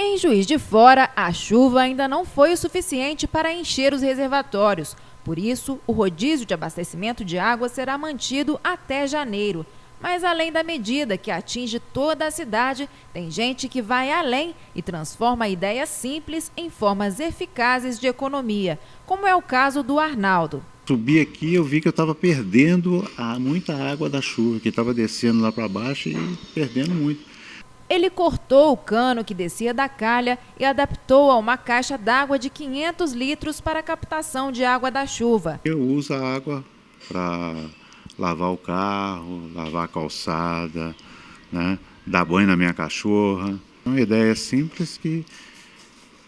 Em Juiz de Fora, a chuva ainda não foi o suficiente para encher os reservatórios. Por isso, o rodízio de abastecimento de água será mantido até janeiro. Mas além da medida que atinge toda a cidade, tem gente que vai além e transforma ideias simples em formas eficazes de economia, como é o caso do Arnaldo. Subi aqui, eu vi que eu estava perdendo muita água da chuva, que estava descendo lá para baixo e perdendo muito. Ele cortou o cano que descia da calha e adaptou a uma caixa d'água de 500 litros para a captação de água da chuva. Eu uso a água para lavar o carro, lavar a calçada, né? Dar banho na minha cachorra. É uma ideia simples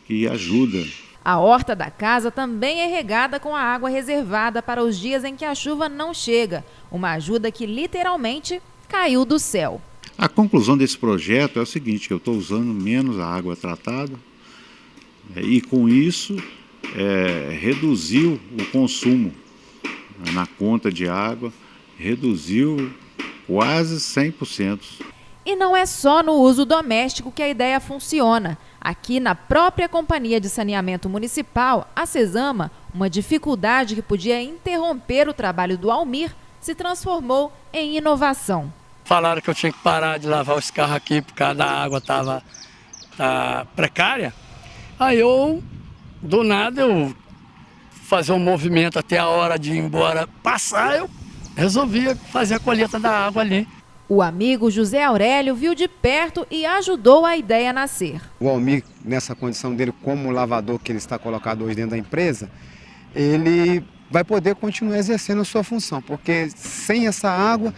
que ajuda. A horta da casa também é regada com a água reservada para os dias em que a chuva não chega. Uma ajuda que literalmente caiu do céu. A conclusão desse projeto é o seguinte, que eu estou usando menos a água tratada e com isso reduziu o consumo na conta de água, reduziu quase 100%. E não é só no uso doméstico que a ideia funciona. Aqui na própria Companhia de Saneamento Municipal, a Cesama, uma dificuldade que podia interromper o trabalho do Almir, se transformou em inovação. Falaram que eu tinha que parar de lavar os carros aqui por causa da água estava precária. Aí do nada, eu fazer um movimento até a hora de ir embora passar, eu resolvi fazer a colheita da água ali. O amigo José Aurélio viu de perto e ajudou a ideia a nascer. O Almir, nessa condição dele como lavador que ele está colocado hoje dentro da empresa, ele vai poder continuar exercendo a sua função, porque sem essa água